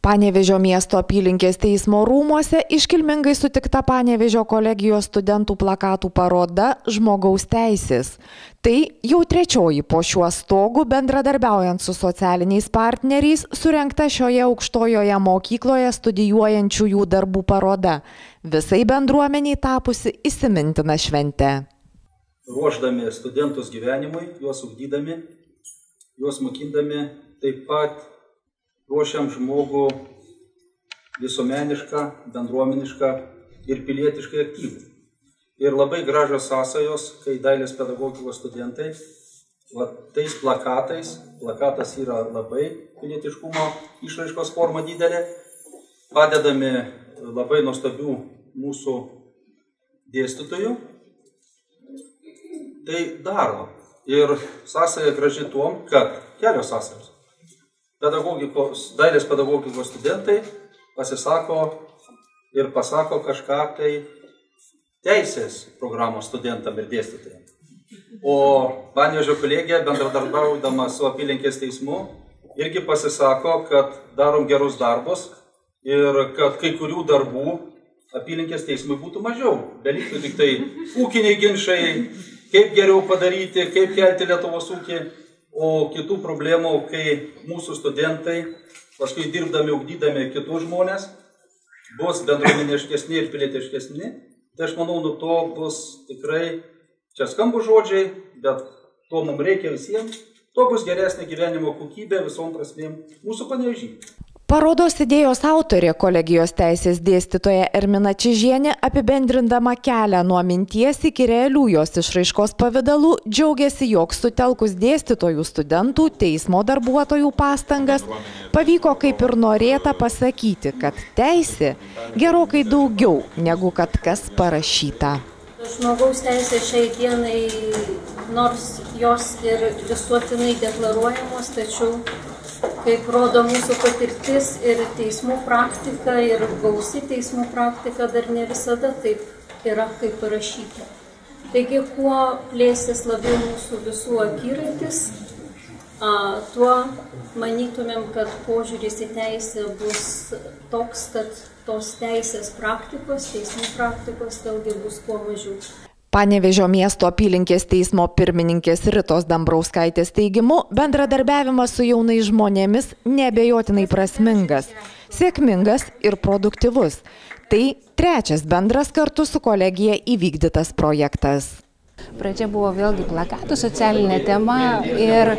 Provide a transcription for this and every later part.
Panevėžio miesto apylinkės teismo rūmuose iškilmingai sutikta Panevėžio kolegijos studentų plakatų paroda Žmogaus teisės. Tai jau trečioji po šiuo stogu bendradarbiaujant su socialiniais partneriais surengta šioje aukštojoje mokykloje studijuojančiųjų darbų paroda. Visai bendruomeniai tapusi įsimintina švente. Ruošdami studentus gyvenimui, juos ugdydami, juos mokindami, taip pat ruošiam žmogų visuomenišką, bendruomenišką ir pilietiškai aktyvų. Ir labai gražios sąsajos, kai dailės pedagogikos studentai, tais plakatas yra labai pilietiškumo išraiškos forma didelė, padedami labai nuostabių mūsų dėstytojų, tai daro. Ir sąsaja graži tuom, kad kelios sąsajos. Dailės pedagogikos studentai pasisako ir pasako kažką tai teisės programos studentam ir dėstytojams. O Panevėžio kolegija, bendradarbiaudama su apylinkės teismu, irgi pasisako, kad darom gerus darbus ir kad kai kurių darbų apylinkės teismui būtų mažiau. Beliktų tik tai ūkiniai ginčai, kaip geriau padaryti, kaip kelti Lietuvos ūkį. O kitų problemų, kai mūsų studentai, paskui dirbdami, ugdydami kitus žmonės, bus bendruomeniškesni ir pilietiškesni, tai aš manau, nuo to bus tikrai, čia skambų žodžiai, bet to mums reikia visiems, to bus geresnė gyvenimo kokybė visom prasmėm mūsų Panevėžyje. Parodos idėjos autorė, kolegijos teisės dėstytoja Ermina Čižienė, apibendrindama kelią nuo minties iki realių jos išraiškos pavidalų, džiaugiasi, jog sutelkus dėstytojų, studentų, teismo darbuotojų pastangas, pavyko kaip ir norėta pasakyti, kad teisė gerokai daugiau negu kad kas parašyta. Žmogaus teisė šiai dienai, nors jos ir visuotinai deklaruojamos, tačiau kaip rodo mūsų patirtis ir teismų praktika, ir gausi teismų praktika, dar ne visada taip yra, kaip parašyta. Taigi, kuo plėsis labiau mūsų visų akiratis, tuo manytumėm, kad požiūris į teisę bus toks, kad tos teisės praktikos, teismų praktikos vėlgi bus kuo mažiau. Panevėžio miesto apylinkės teismo pirmininkės Ritos Dambrauskaitės teigimu, bendradarbiavimas su jaunais žmonėmis neabejotinai prasmingas, sėkmingas ir produktyvus. Tai trečias bendras kartu su kolegija įvykdytas projektas. Pradžia buvo vėlgi plakatų socialinė tema ir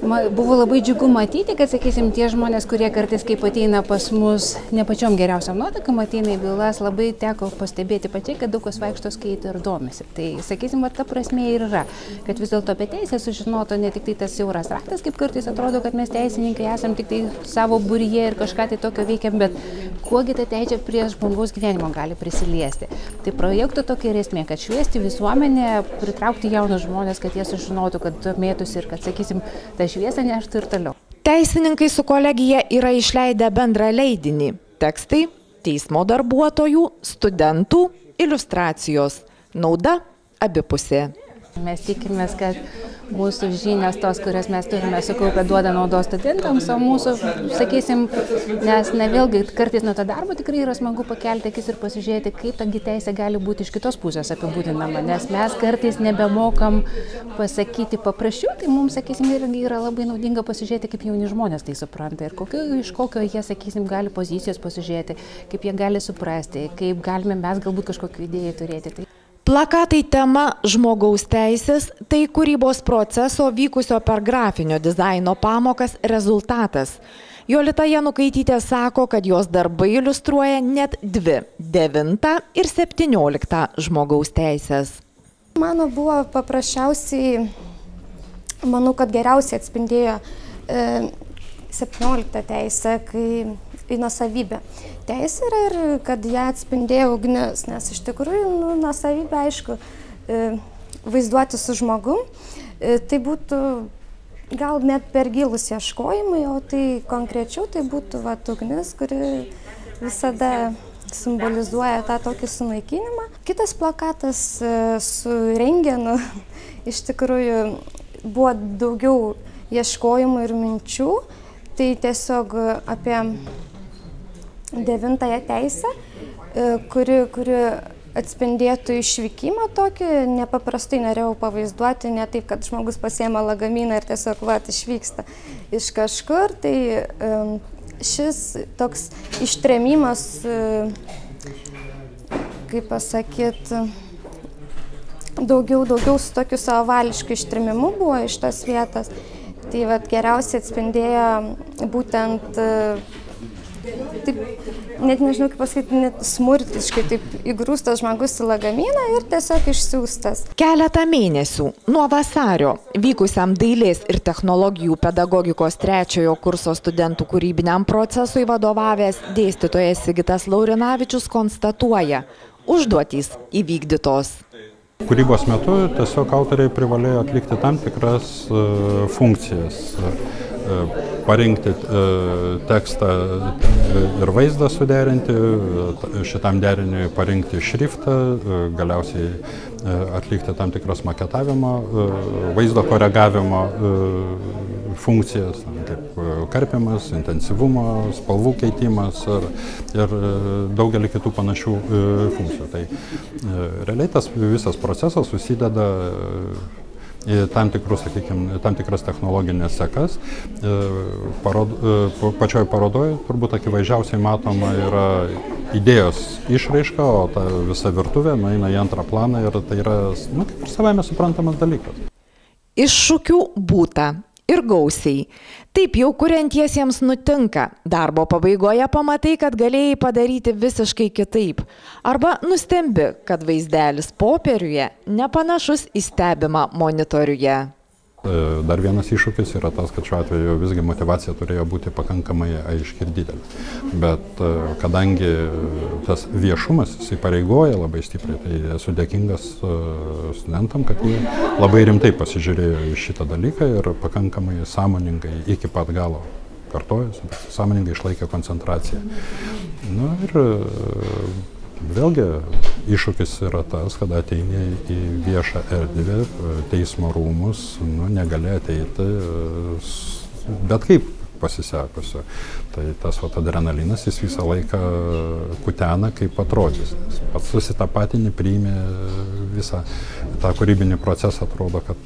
buvo labai džiugu matyti, kad, sakysim, tie žmonės, kurie kartais kaip ateina pas mus ne pačiom geriausiam nuotaikom, ateina į bylas, labai teko pastebėti pačiai, kad daug kas vaikšto, skaito ir domisi. Tai, sakysim, ta prasmė ir yra, kad vis dėlto apie teisę sužinoto ne tik tai tas siauras ratas, kaip kartais atrodo, kad mes teisininkai esam tik tai savo būryje ir kažką tai tokio veikiam, bet kuogi ta teisė prie žmogaus gyvenimo gali prisiliesti. Tai projekto tokia ir esmė, kad šviesti visuomenę, pritraukti jaunus žmonės, kad jie sužinotų, kad domėtųsi ir kad, sakysim, ta šviesą neštų ir toliau. Teisininkai su kolegija yra išleidę bendrą leidinį. Tekstai, teismo darbuotojų, studentų, iliustracijos. Nauda abipusė. Mes tikimės, kad mūsų žinios, tos, kurias mes turime sukaupę, duoda naudos studentams, o mūsų, sakysim, nes vėlgi kartais nuo to darbo tikrai yra smagu pakelti akis ir pasižiūrėti, kaip ta teisė gali būti iš kitos pusės apibūdinama, nes mes kartais nebemokam pasakyti paprasčiau, tai mums, sakysim, irgi yra labai naudinga pasižiūrėti, kaip jauni žmonės tai supranta ir iš kokio jie, sakysim, gali pozicijos pasižiūrėti, kaip jie gali suprasti, kaip galime mes galbūt kažkokių idėjų turėti. Plakatai tema Žmogaus teisės - tai kūrybos proceso vykusio per grafinio dizaino pamokas rezultatas. Jolita Janukaitytė sako, kad jos darbai iliustruoja net 2 - 9 ir 17 žmogaus teisės. Mano buvo paprasčiausiai, manau, kad geriausiai atspindėjo 17 teisę, kai į nuosavybę. Teisė yra ir kad ją atspindėjo ugnis, nes iš tikrųjų nuosavybė, aišku, vaizduoti su žmogum, tai būtų gal net per gilus ieškojimai, o tai konkrečiau tai būtų ugnis, kuri visada simbolizuoja tą tokį sunaikinimą. Kitas plakatas su rentgenu iš tikrųjų buvo daugiau ieškojimų ir minčių, tai tiesiog apie 9 teisę, kuri atspindėtų išvykimą tokį. Nepaprastai norėjau pavaizduoti, ne taip, kad žmogus pasiema lagaminą ir tiesiog išvyksta iš kažkur. Tai šis toks ištrėmimas, kaip pasakyti, daugiau su tokiu savavališku ištrėmimu buvo iš tos vietos. Tai geriausiai atspindėjo būtent, taip, net nežinau kaip pasakyti, net smurtiškai, taip įgrūstas žmogus į lagaminą ir tiesiog išsiųstas. Keletą mėnesių nuo vasario vykusiam dailės ir technologijų pedagogikos 3 kurso studentų kūrybiniam procesui vadovavęs dėstytojas Sigitas Laurinavičius konstatuoja, užduotys įvykdytos. Kūrybos metu tiesiog autoriai privalėjo atlikti tam tikras funkcijas, parinkti tekstą ir vaizdą suderinti, šitam deriniui parinkti šriftą, galiausiai atlikti tam tikras maketavimo, vaizdo koregavimo funkcijas, kaip karpimas, intensyvumo, spalvų keitimas ir daugelį kitų panašių funkcijų. Tai realiai tas visas procesas susideda į tam tikras technologinės sekas. Pačioj parodoje turbūt akivaizdžiausiai matoma yra idėjos išraiška, o ta visa virtuvė nueina į antrą planą ir tai yra kaip ir savaime suprantamas dalykas. Iššūkių būta ir gausiai. Taip jau kuriantiesiems nutinka. Darbo pabaigoje pamatai, kad galėjai padaryti visiškai kitaip. Arba nustembi, kad vaizdelis popieriuje nepanašus į stebimą monitoriuje. Dar vienas iššūkis yra tas, kad šiuo atveju visgi motyvacija turėjo būti pakankamai aiški ir didelė. Bet kadangi tas viešumas įpareigoja labai stipriai, tai esu dėkingas studentam, kad jie labai rimtai pasižiūrėjo į šitą dalyką ir pakankamai sąmoningai iki pat galo kartojosi, sąmoningai išlaikė koncentraciją. Na ir vėlgi iššūkis yra tas, kada ateini į viešą erdvę, teismo rūmus, negali ateiti bet kaip pasisekusiu. Tai tas adrenalinas jis visą laiką kutena, kaip atrodys. Pats susitapatini, priimi visą tą kūrybinį procesą, atrodo, kad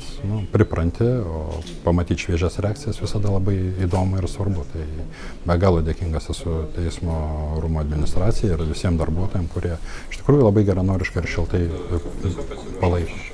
pripranti, o pamatyti šviežias reakcijas visada labai įdomu ir svarbu. Tai be galo dėkingas esu teismo rūmų administracijai ir visiems darbuotojams, kurie iš tikrųjų labai geranoriškai ir šiltai palaiko.